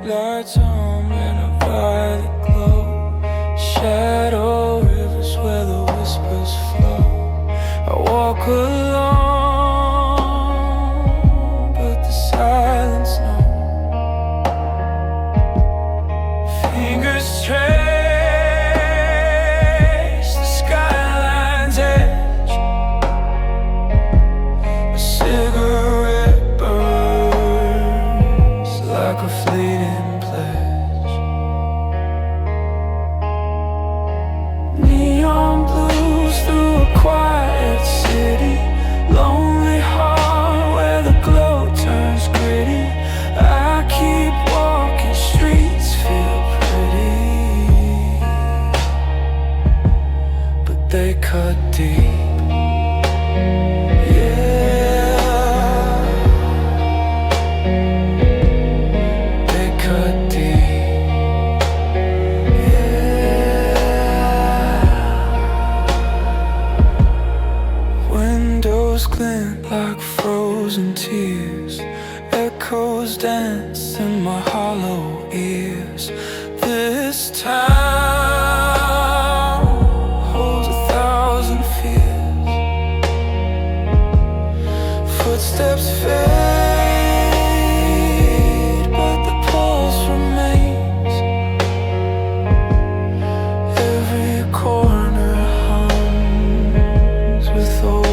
Lights on in a violet glow. Shadow rivers where the whispers flow. I walk alone, but the silence knows. Fingers trace the skyline's edge. A cigarette burns like a fleeting pledge. Neon blues through a quiet city. Lonely heart where the glow turns gritty. I keep walking, streets feel pretty, but they cut deep. Glint like frozen tears. Echoes dance in my hollow ears. This town holds 1,000 fears. Footsteps fade, but the pulse remains. Every corner hums with old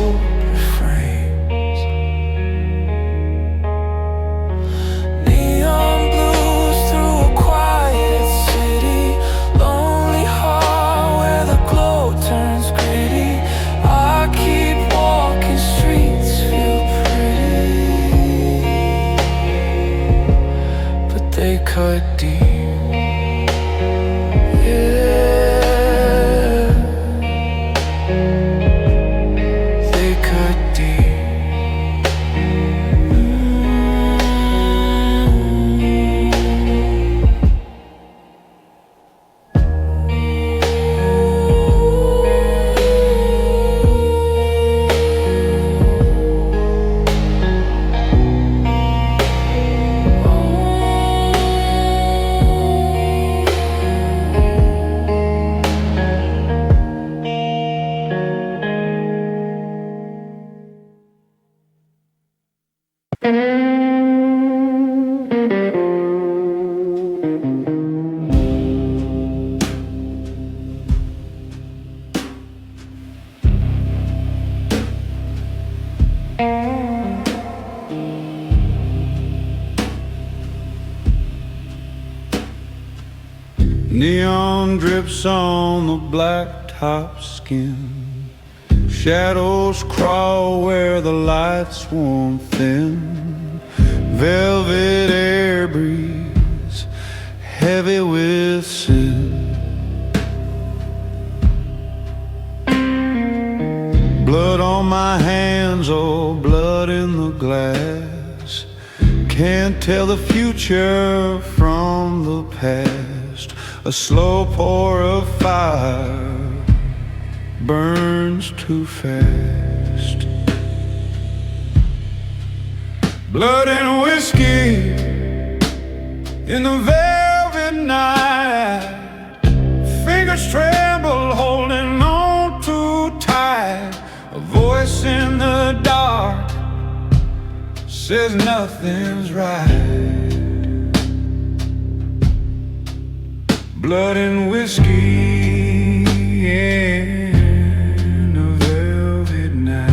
cut deep. Yeah, they cut deep. Neon drips on the blacktop skin. Shadows crawl where the lights warm thin. Velvet air breeze, heavy with sin. Blood on my hands, oh, blood in the glass. Can't tell the future from the past. A slow pour of fire burns too fast. Blood and whiskey in the velvet night. Fingers tremble holding on too tight. A voice in the dark says nothing's right. Blood and whiskey in a velvet night.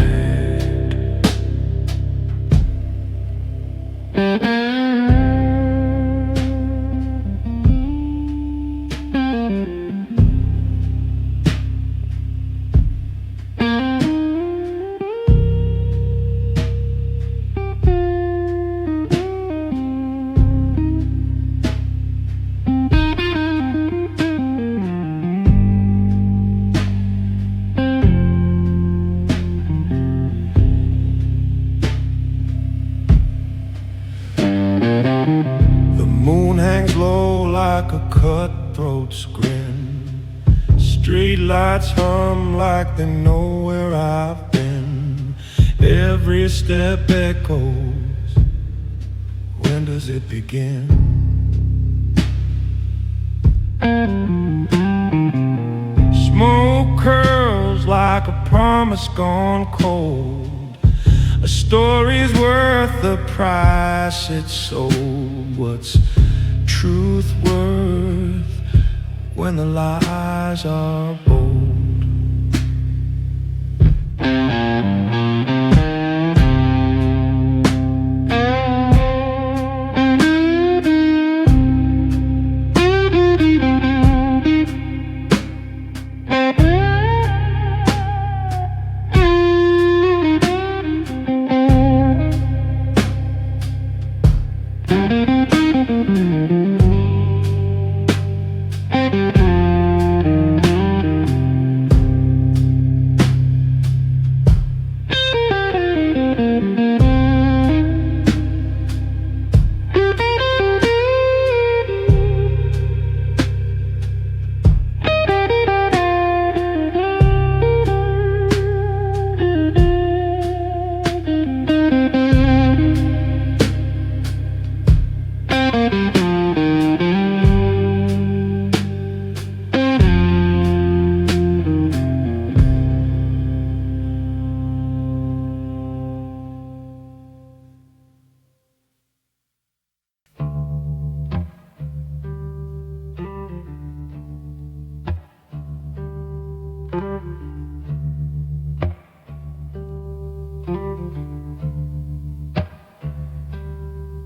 Like a cutthroat's grin. Street lights hum like they know where I've been. Every step echoes. When does it begin? Smoke curls like a promise gone cold. A story's worth the price it's sold. What's truth worth when the lies are bold?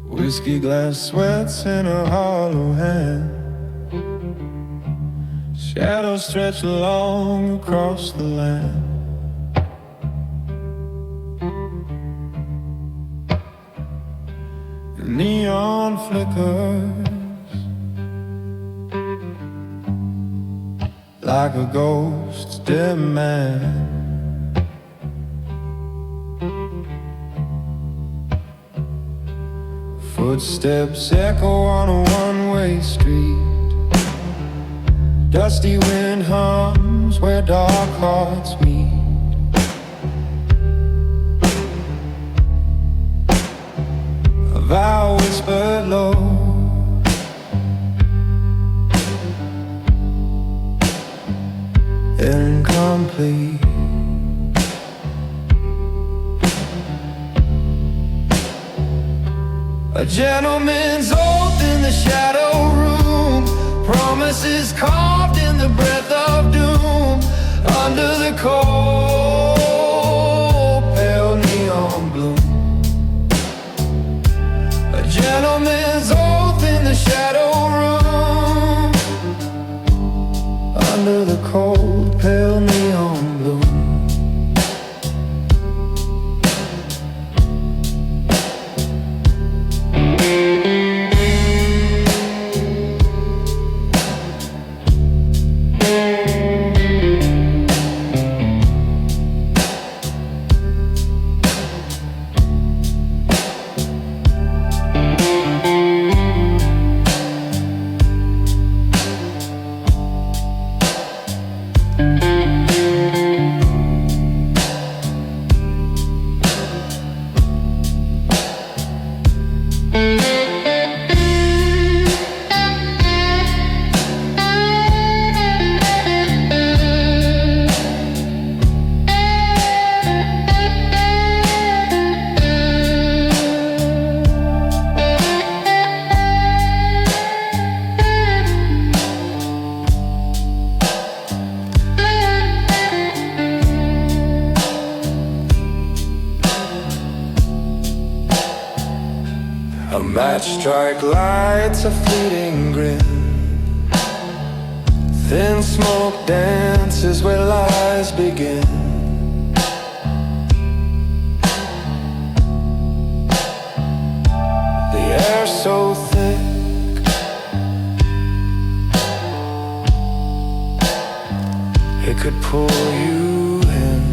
Whiskey glass sweats in a hollow hand. Shadows stretch long across the land. The neon flickers like a ghost's dim man. Footsteps echo on a one-way street. Dusty wind hums where dark hearts meet. A vow whispered low, incomplete. A gentleman's oath in the shadow room. Promises carved in the breath of doom. Under the cold, pale neon bloom. A gentleman's oath in the shadow room. Under the cold, pale neon bloom. A match strike lights a fleeting grin. Thin smoke dances where lies begin. The air so thick, it could pull you in.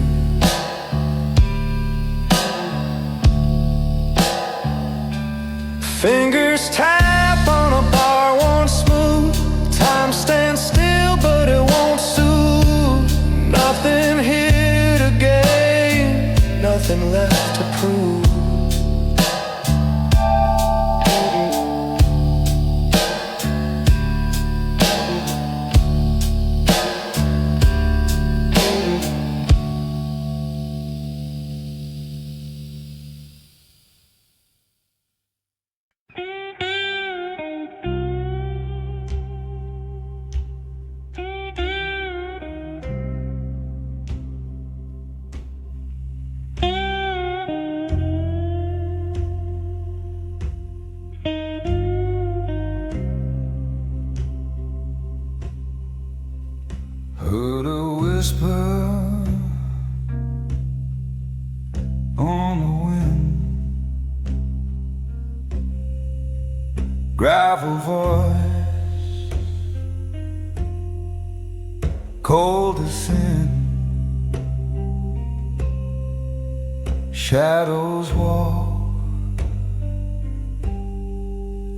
Fingers tap on a bar, won't smooth. Time stands still, but it won't soothe. Nothing here to gain, nothing left to prove. gravel voice, cold as sin. Shadows walk,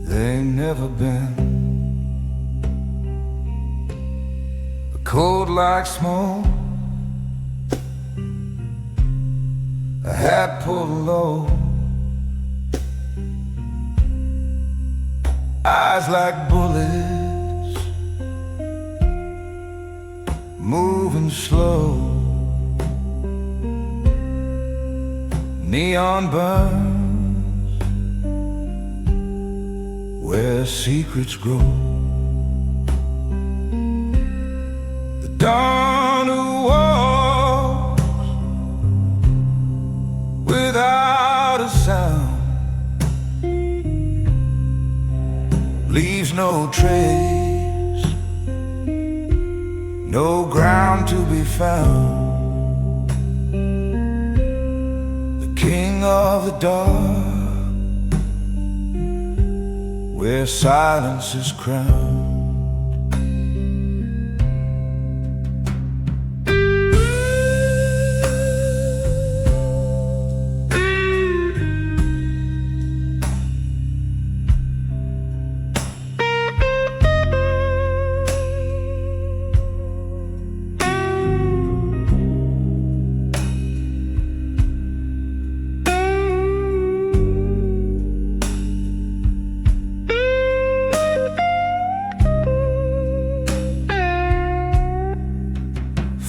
they've never been. Cold like smoke, a hat pulled low, eyes like bullets, moving slow. Neon burns where secrets grow. The dawn who walks without a sound leaves no trace, no ground to be found. King of the dark, where silence is crowned.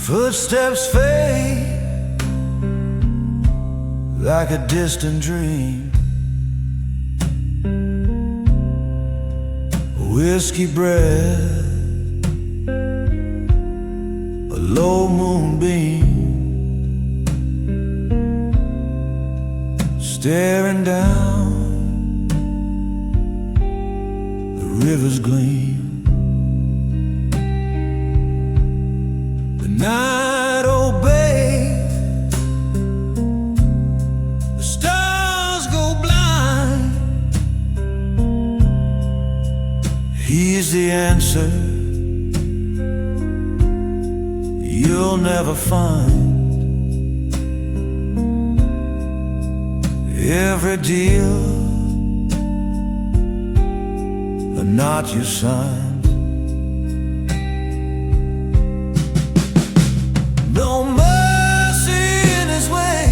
Footsteps fade like a distant dream. A whiskey breath, a low moonbeam, staring down the river's gleam. Night obeys, the stars go blind. He's the answer you'll never find. Every deal a knot you sign. No mercy in his way,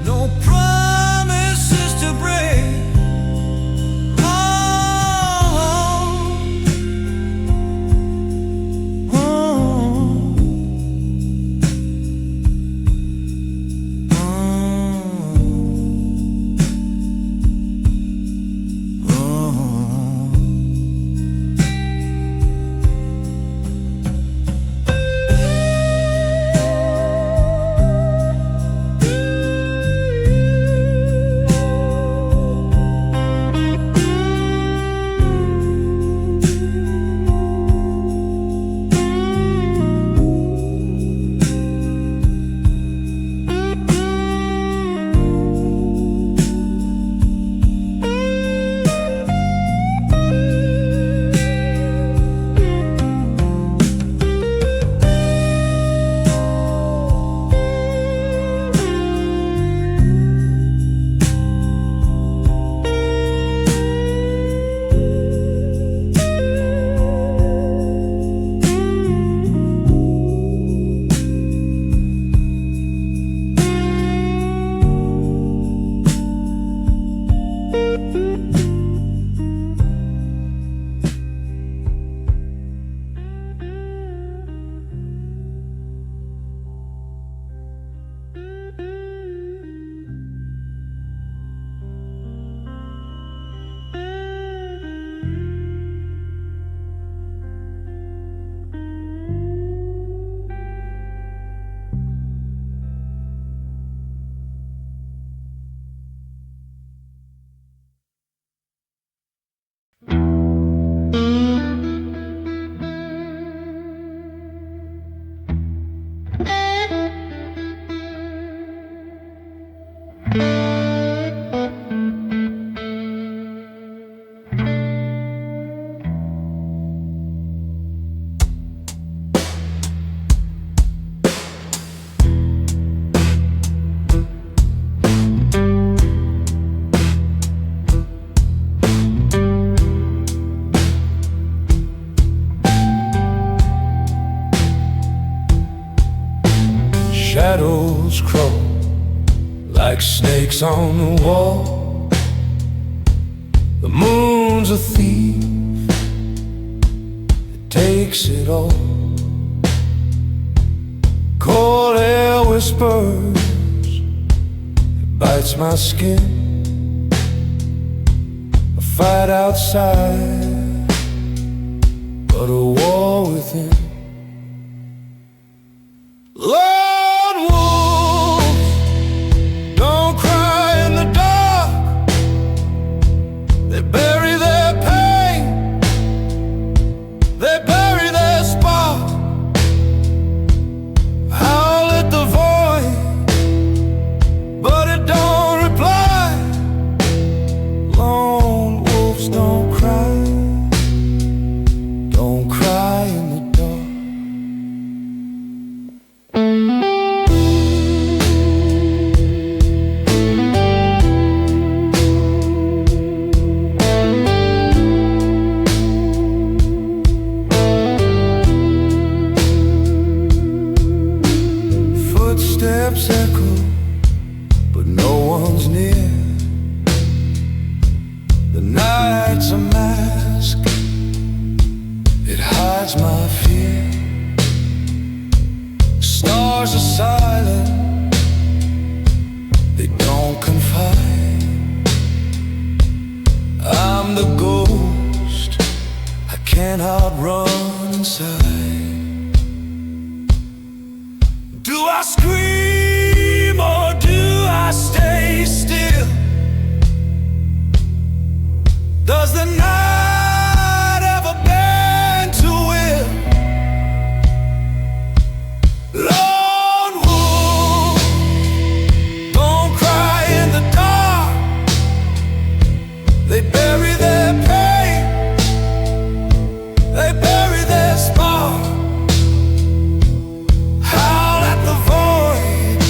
no promises to break. Shadows crawl like snakes on the wall. The moon's a thief, it takes it all. Cold air whispers, it bites my skin. A fight outside, but a war within. Lone wolves don't cry in the dark. They bury their pain, they bury their spark. Howl at the void, but it don't reply. Lone wolves don't cry in the dark. Footsteps echo, but no one's near. The night's a mask, it hides my fear. Stars are silent, they don't confide. I'm the ghost, I cannot run inside. Do I scream or do I stay still? Does the night ever bend to will? Lone wolf don't cry in the dark. They bury their pain, they bury their spark. Howl at the void,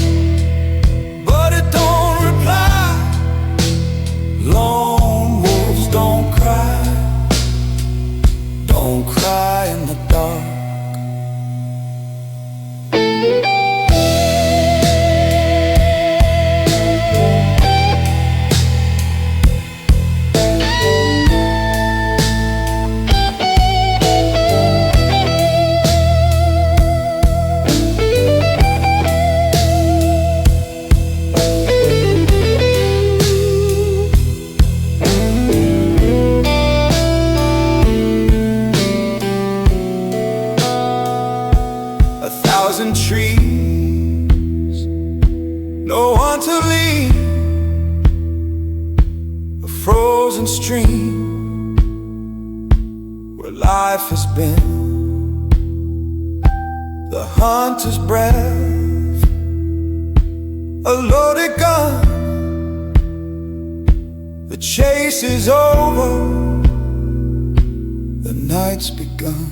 but it don't reply. Lone wolves don't cry in the dark. Trees, no one to lean. A frozen stream where life has been. The hunter's breath, a loaded gun. The chase is over, the night's begun.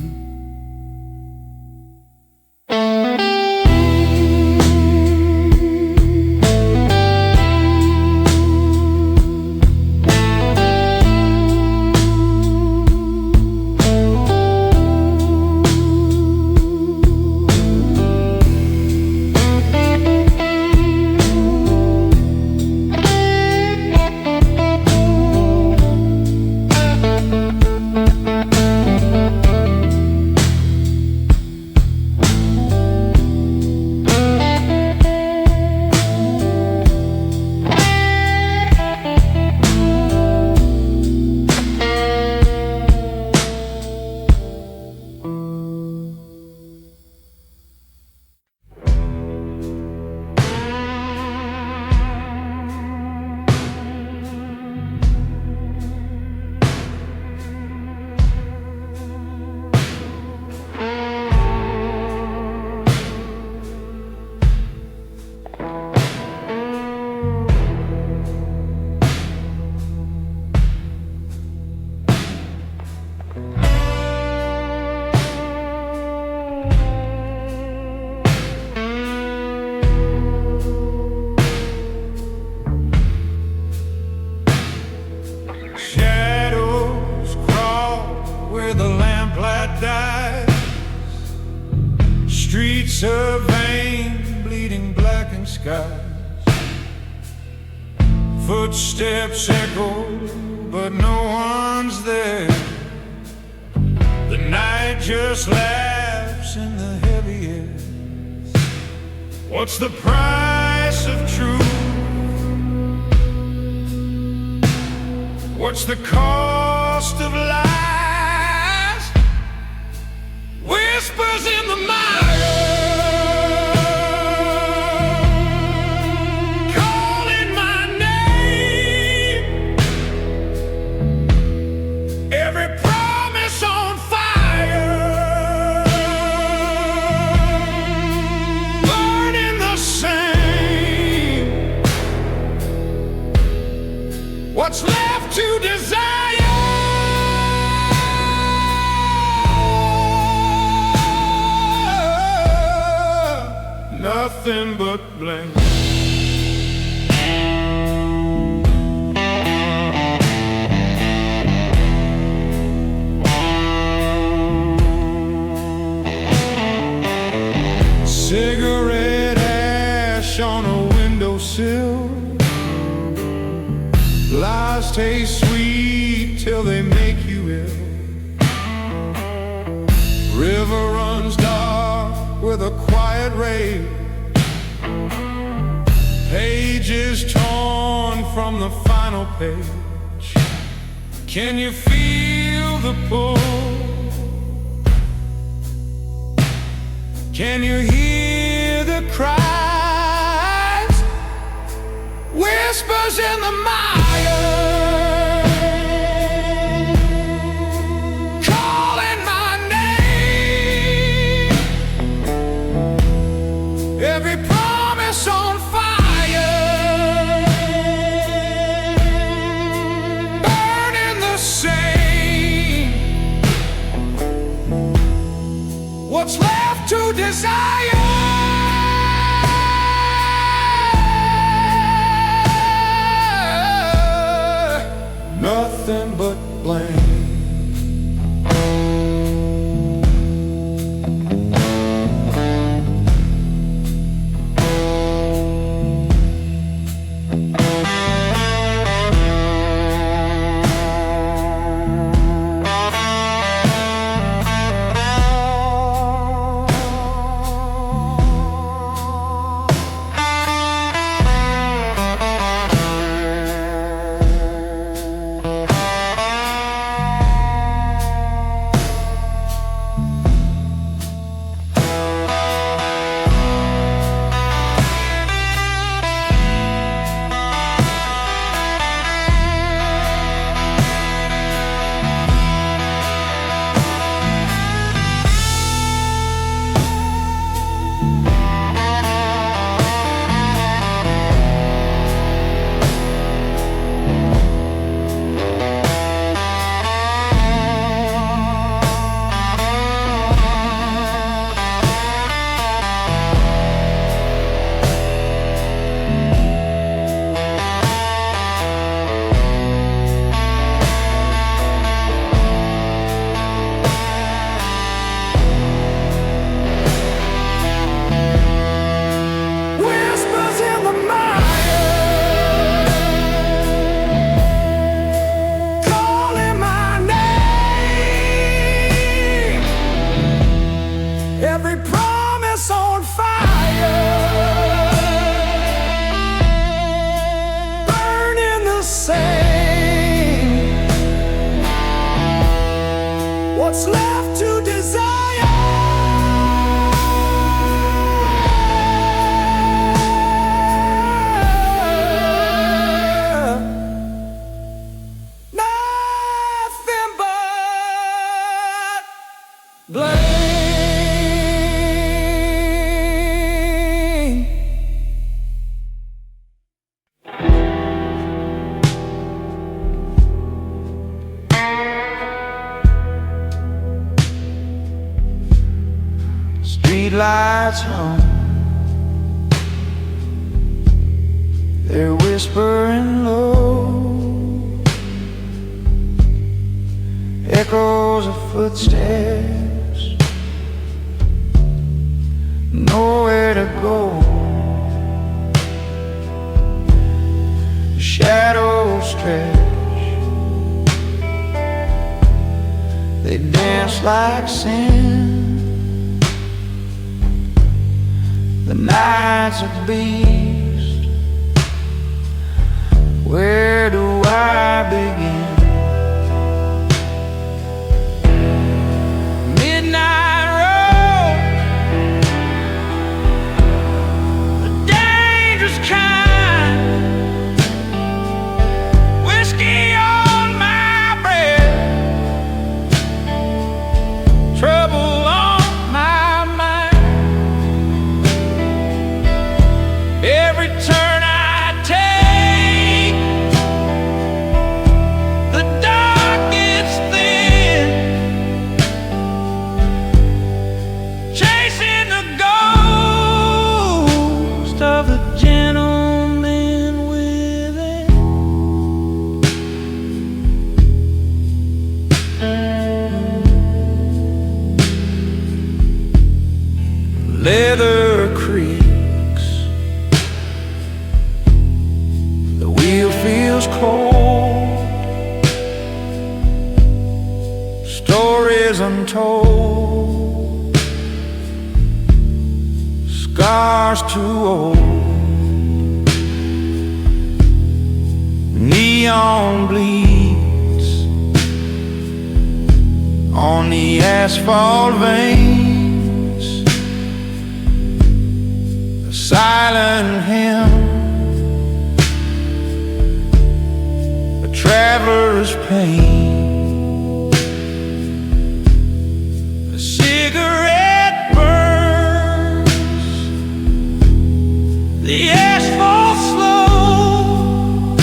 streets of vein bleeding skies. Footsteps echo, but no one's there. The night just laughs in the heavy air. What's the price of truth? What's the cost of lies? Whispers in the mire, calling my name. Every promise on fire, burning the same. What's left to desire? Nothing but blame. Cigarette ash on a windowsill. Lies taste sweet till they make you ill. River runs dark with a quiet rage. Pages torn from the final page. Can you feel the pull? Can you hear the cries? Whispers in the mire, calling my name. Every promise on fire, burning the same. What's left to desire? Nothing but blame. What's left to desire? Nothing but blame. Street lights on, they're whispering low, echoes of footsteps, nowhere to go. stretch. They dance like sin. The night's a beast. Where do I begin? Leather creaks, the wheel feels cold, stories untold, scars too old. Neon bleeds on the asphalt veins. Silent hymn, a traveler's pain. A cigarette burns, the asphalt slow.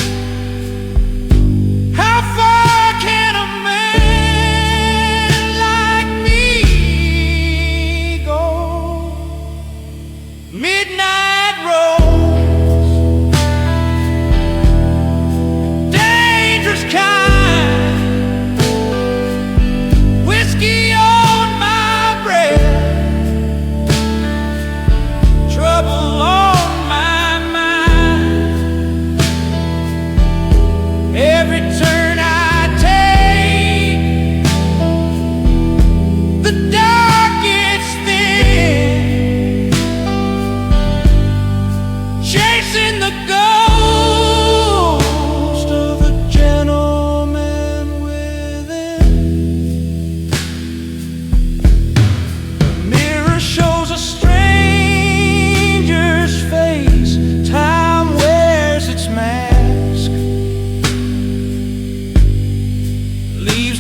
How far can a man like me go? Midnight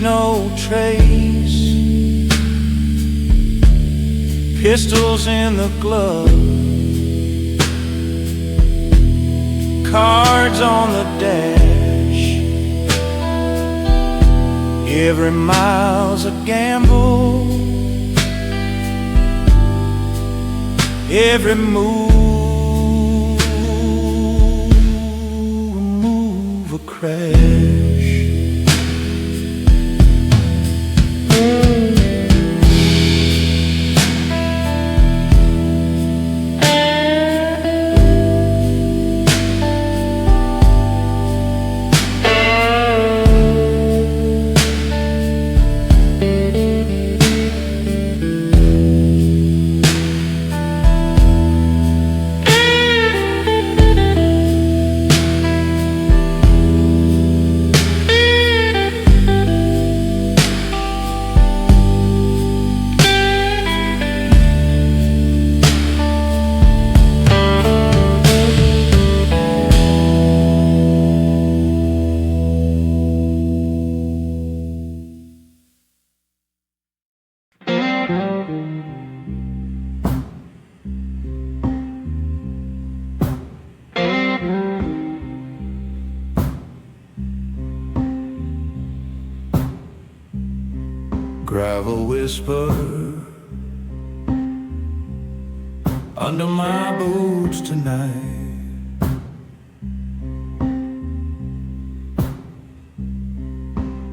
no trace, pistols in the glove, cards on the dash. Every mile's a gamble, every move a crash. Gravel whisper under my boots tonight.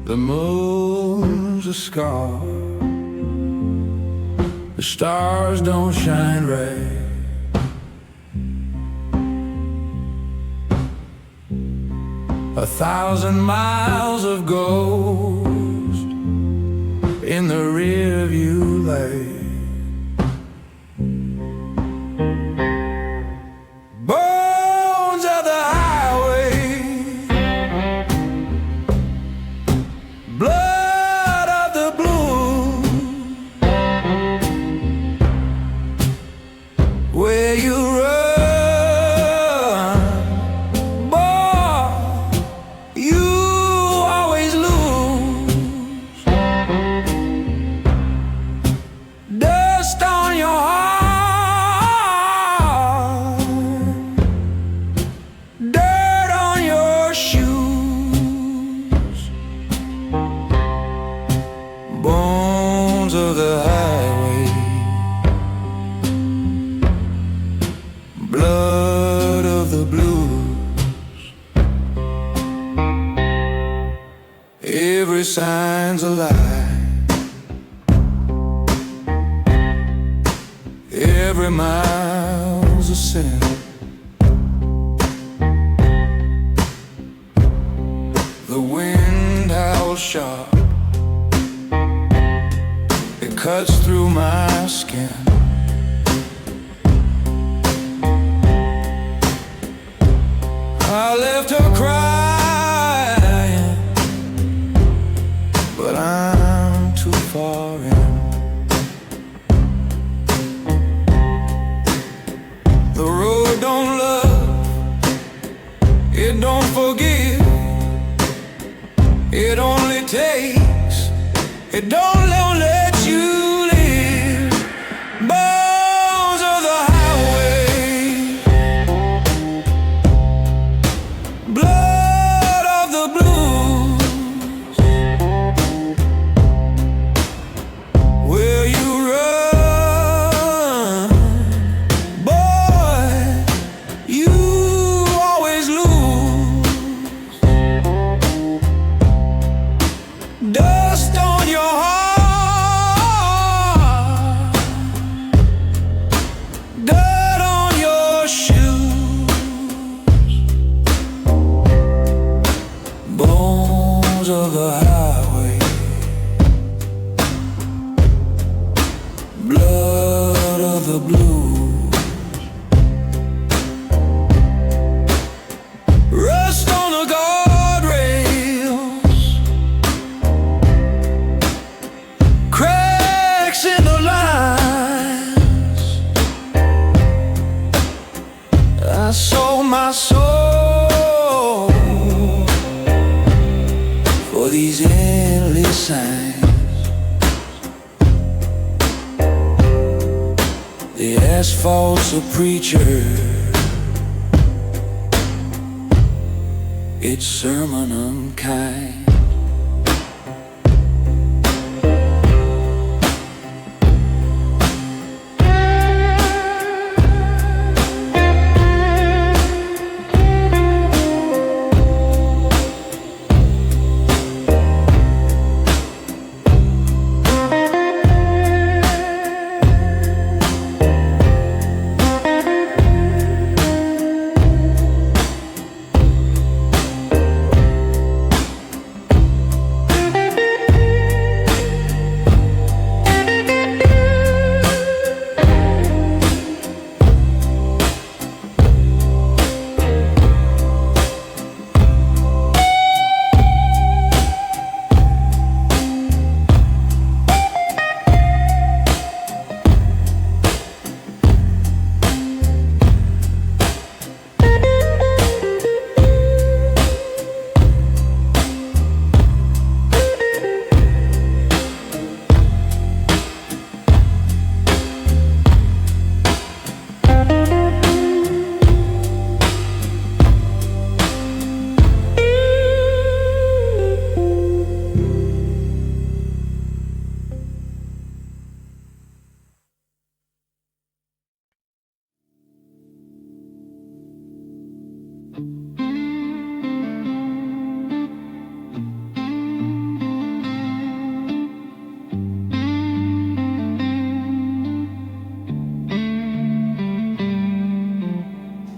The moon's a scar, the stars don't shine right. 1,000 miles of ghost in the rear view light. Bones of the highway, blood of the blue, where you run, boy, you always lose. Dust on your heart, dirt on your shoes. Bones of the highway, blood of the blues. Every sign's a lie, every mile's a sin. The wind howls sharp, it cuts through my skin. I left her crying, but I'm too far in. The road don't love, it don't forgive, it only takes, it don't let you live. Bones of the highway, blood of the blues, where you run, boy, you always lose. Dust on your heart, dirt on your shoes. Bones of the highway, blood of the blues. Rust on the guardrails, cracks in the lines. I sold my soul for these endless signs. The asphalt's a preacher, its sermon unkind.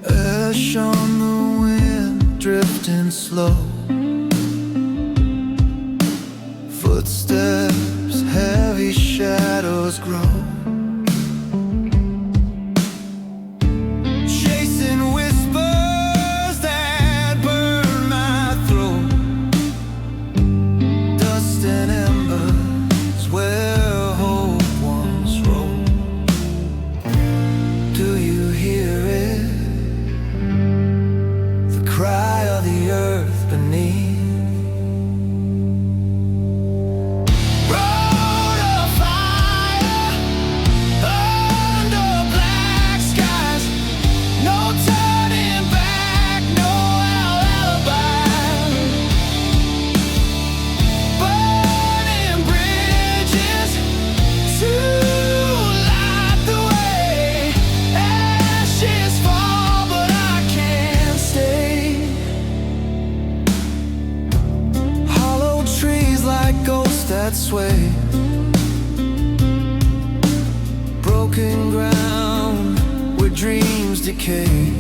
Ash on the wind, drifting slow. footsteps, heavy shadows grow, chasing whispers that burn my throat. Dust and embers where hope once rolled. Do you hear it? The cry of the earth beneath. That sway, broken ground where dreams decay.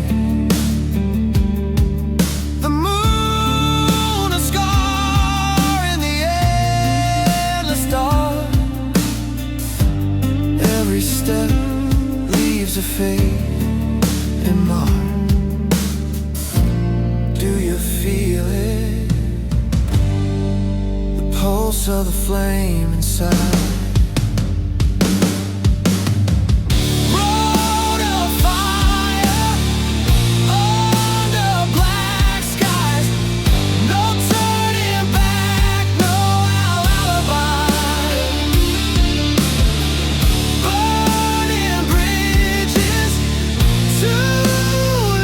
The moon, a scar in the endless dark. Every step leaves a fade and mark. Do you feel it? Pulse of the flame inside. Road of fire under black skies. No turning back, no alibi. Burning bridges to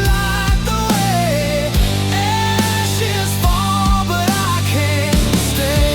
light the way. Ashes fall, but I can't stay.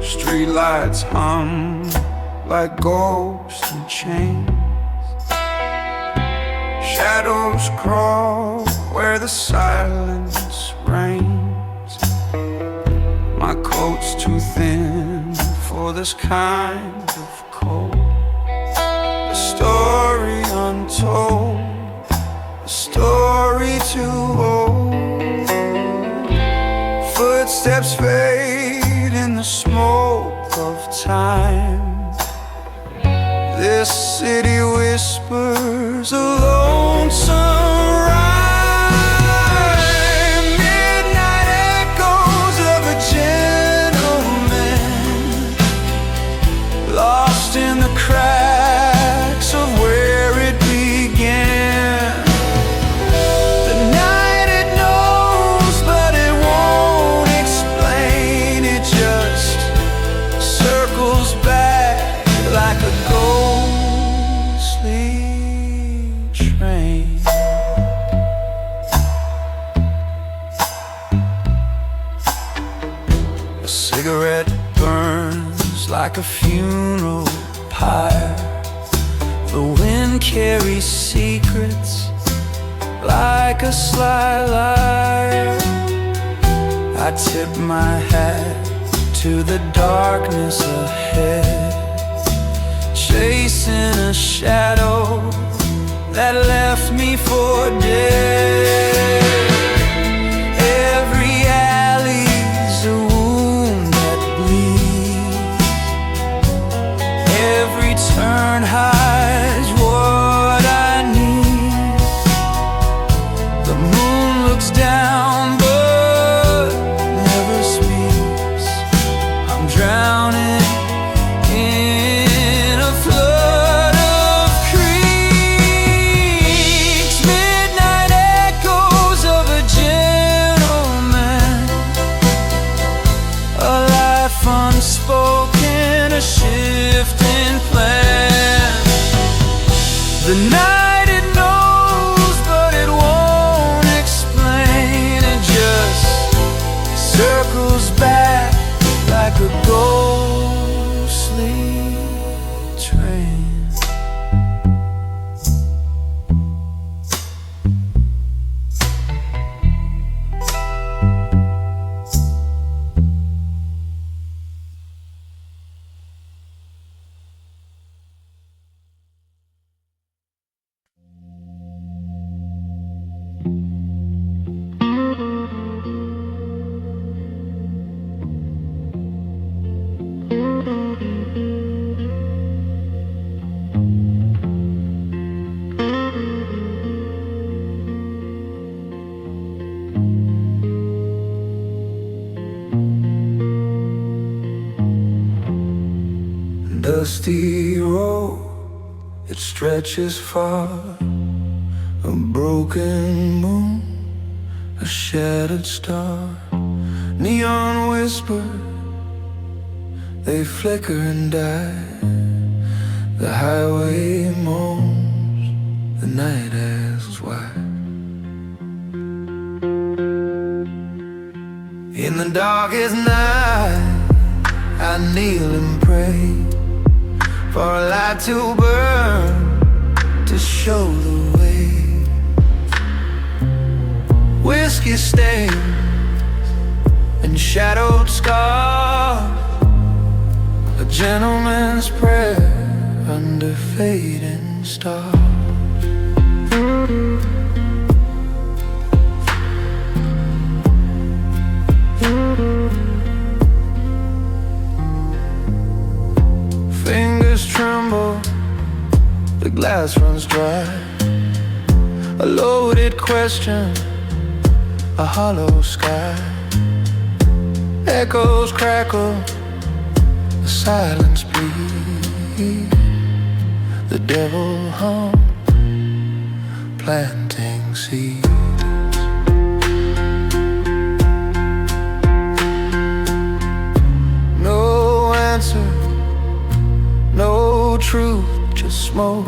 Streetlights hum like ghosts in chains. Shadows crawl where the silence reigns. My coat's too thin for this kind of cold. A story untold, a story too old. Footsteps fade in the smoke of time. This city whispers a lonesome rhyme. Midnight echoes of a gentleman lost in the cracks of where it began. The night it knows, but it won't explain. It just circles back like a ghostly train. A cigarette burns like a funeral pyre. The wind carries secrets like a sly liar. I tip my hat to the darkness ahead, chasing a shadow that left me for dead. Every alley's a wound that bleeds. dusty road, it stretches far. A broken moon, a shattered star. Neon whispers, they flicker and die. The highway moans, the night asks why. In the darkest night, I kneel and pray for a light to burn, to show the way. Whiskey stains and shadowed scars, a gentleman's prayer under fading stars. Fingers tremble, the glass runs dry. A loaded question, a hollow sky. Echoes crackle, the silence bleeds. The devil hums, planting seeds. No answer, no truth, just smoke.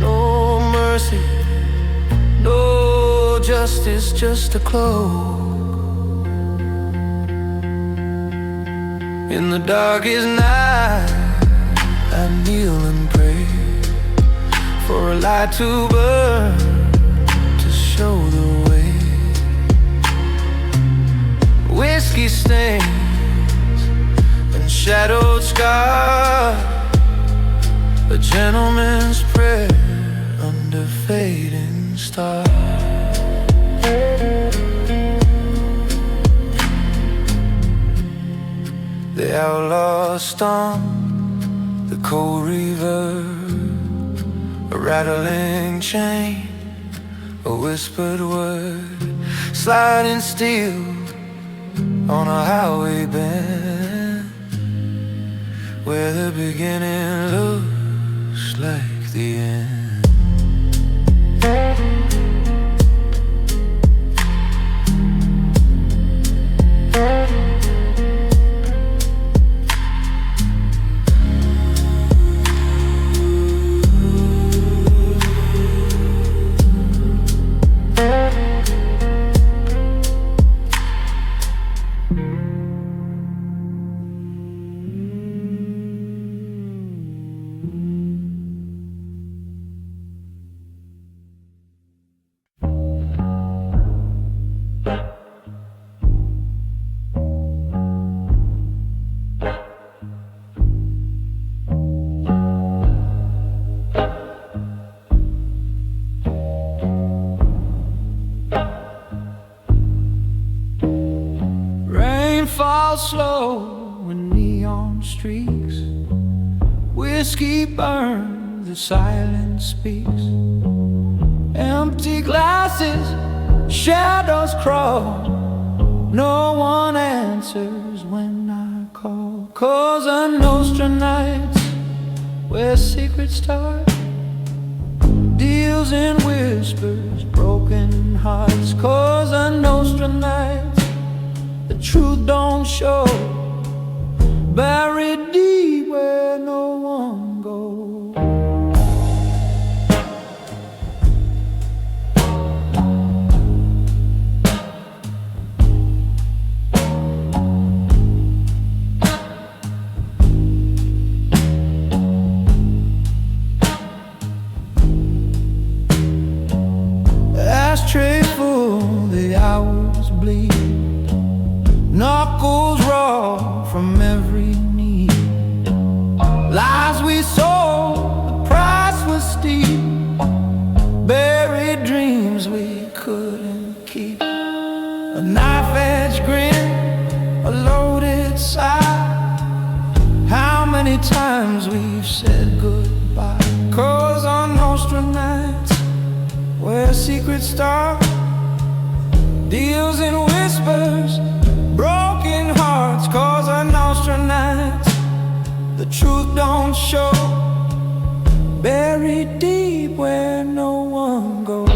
No mercy, no justice, just a cloak. In the darkest night, I kneel and pray for a light to burn, to show the way. Whiskey stains and shadowed scars, a gentleman's prayer under fading stars. The outlaw stomp, the cold reverb, a rattling chain, a whispered word, sliding steel on a highway bend, where the beginning looks like the end. Falls slow in neon streaks, whiskey burns, the silence speaks. Empty glasses, shadows crawl, no one answers when I call. Cosa Nostra nights, where secrets start, deals in whispers, broken hearts. Cosa Nostra nights, the truth don't show, buried deep where no one goes. Ashtray full, the hours bleed, knuckles raw from every need. Lies we sold, the price was steep. Buried dreams we couldn't keep. A knife-edge grin, a loaded sigh. How many times we've said goodbye. Cosa Nostra nights, where secrets start, deals in whispers, the truth don't show, buried deep where no one goes.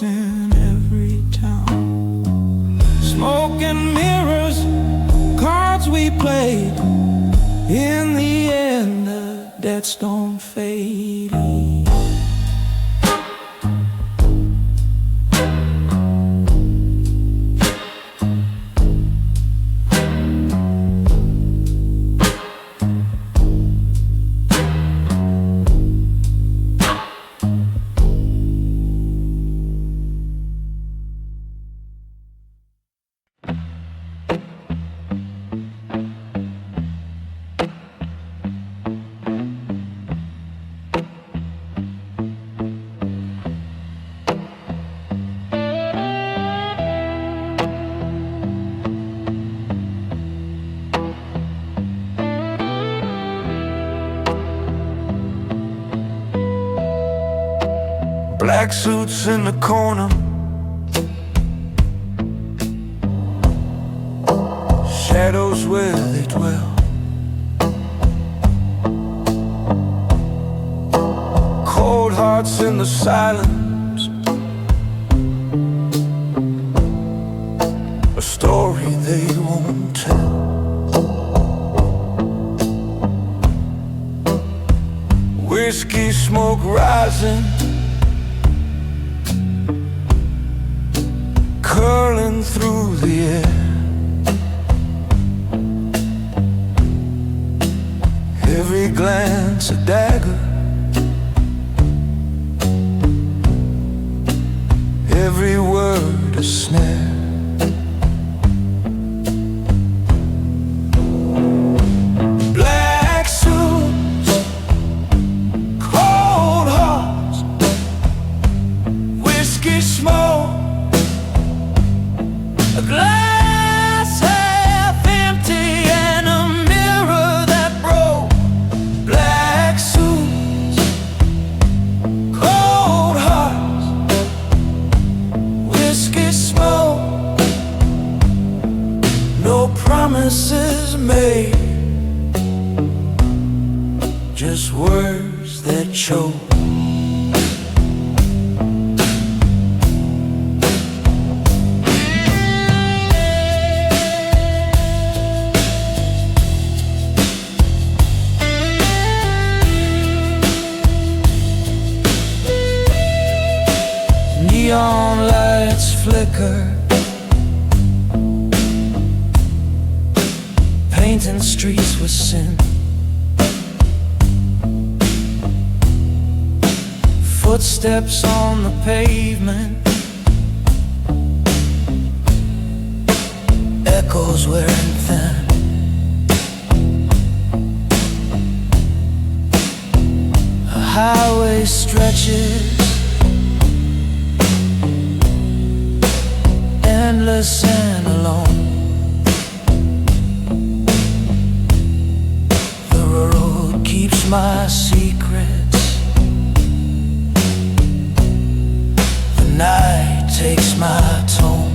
In every town, smoke and mirrors, cards we played. In the end, the debts don't fade. Black suits in the corner, shadows where they dwell. Cold hearts in the silence, a story they won't tell. Whiskey smoke rising, curling through the air. Every glance a dagger, every word a snare. Black suits, cold hearts, whiskey smoke, a glass half empty and a mirror that broke. Black suits, cold hearts, whiskey smoke, no promises made, just words that choke. Neon lights flicker, painting streets with sin. Footsteps on the pavement, echoes wearing thin. A highway stretches, endless and alone. The road keeps my secrets, the night takes my tone.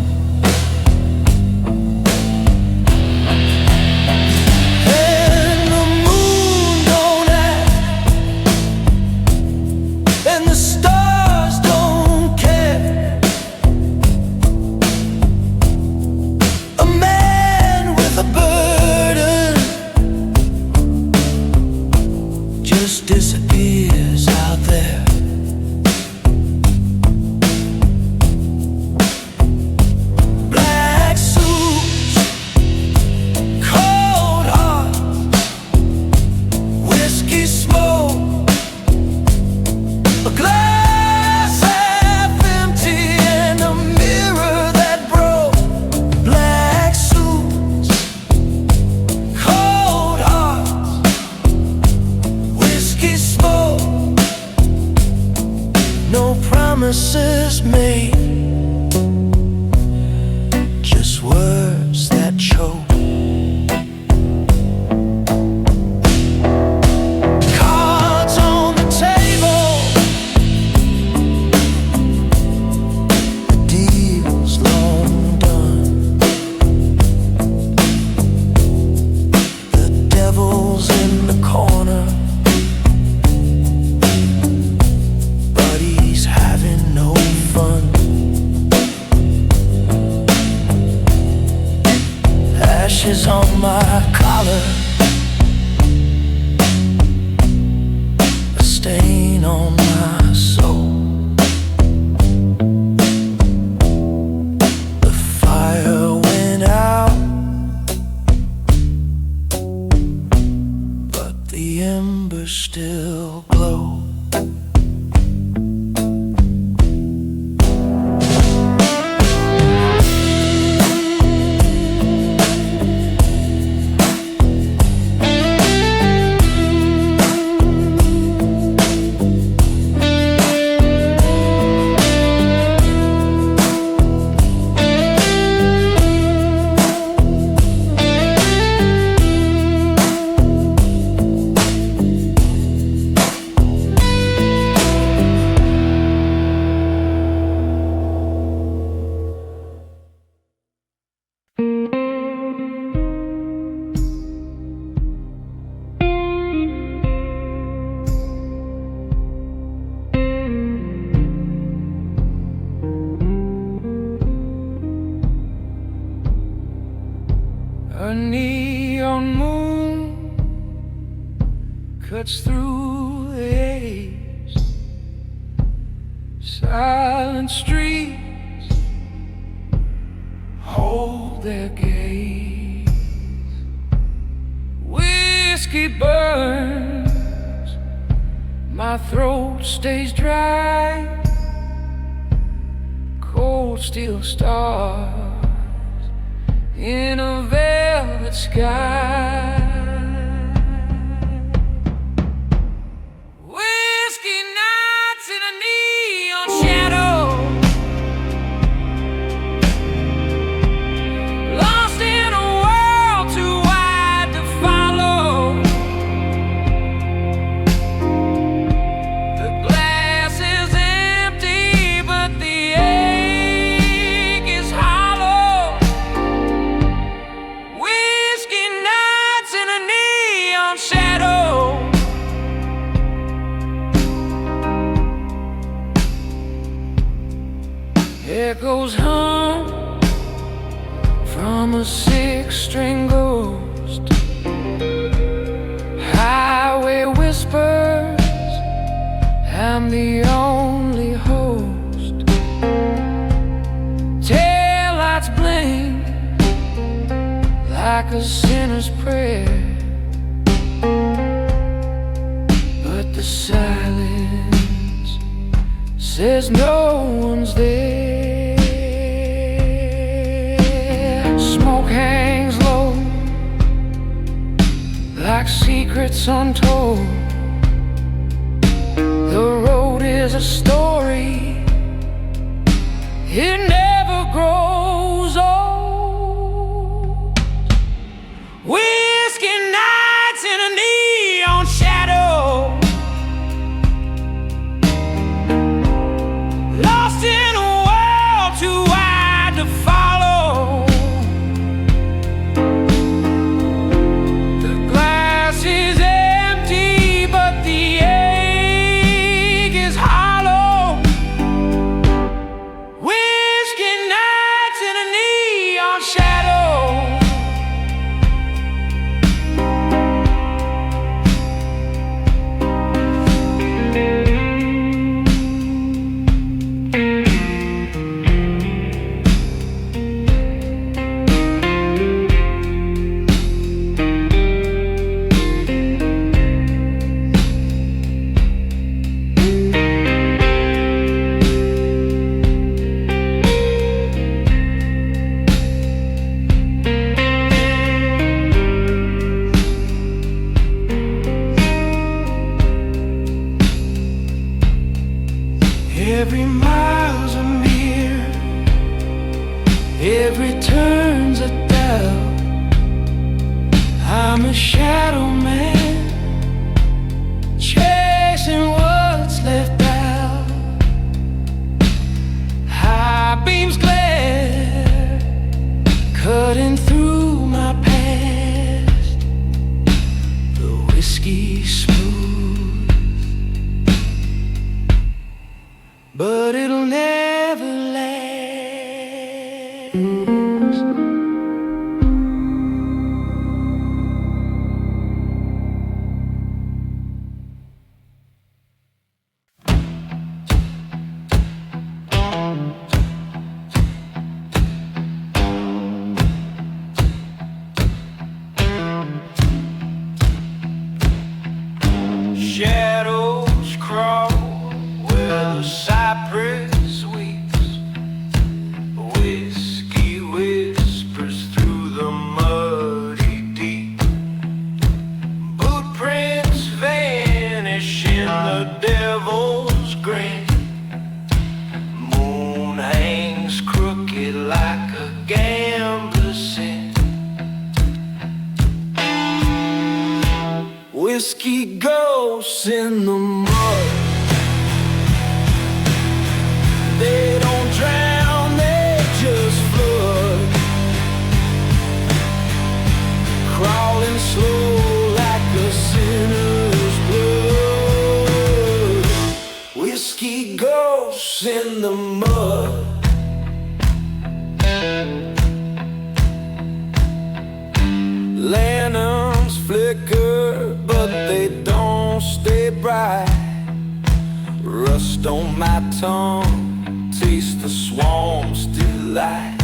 made, just words that choke. Cards on the table, the deal's long done. The devil's in the corner, but he's having no fun. Ashes on my collar, a stain on my soul. The fire went out, but the embers still glow. A neon moon cuts through the haze. Silent streets hold their gaze. Whiskey burns, my throat stays dry. Cold steel stars in a velvet sky. Whiskey nights in a neon shadow, lost in a world too wide to follow. The glass is empty, but the ache is hollow. Whiskey nights in a neon shadow. Echoes hum from a six-string ghost. Highway whispers, I'm the only host. Taillights blink like a sinner's prayer, but the silence says no one's there. Smoke hangs low like secrets untold. The road is a story, it never grows old. Whiskey nights in a neon shadow, lost in a world too wide to follow. The glass is empty, but the ache is hollow. Whiskey nights in a neon shadow. Every mile's a Whiskey ghosts in the mud. They don't drown, they just flood, crawling slow like a sinner's blood. Whiskey ghosts in the mud. Lanterns flicker, but they don't stay bright. Rust on my tongue, taste the swarm's delight.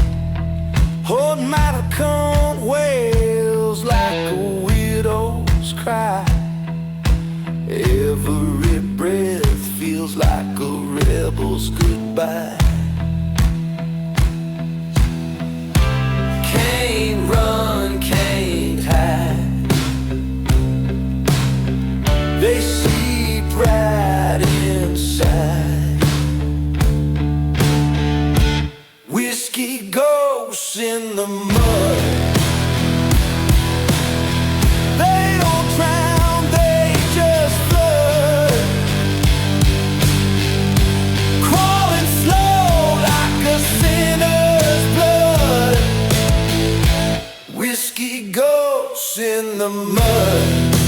Hold my tongue wails like a widow's cry. Every breath feels like a rebel's goodbye. Can't run, can't hide. They seep right inside. Whiskey ghosts in the mud. They don't drown, they just flood, crawling slow like a sinner's blood. Whiskey ghosts in the mud.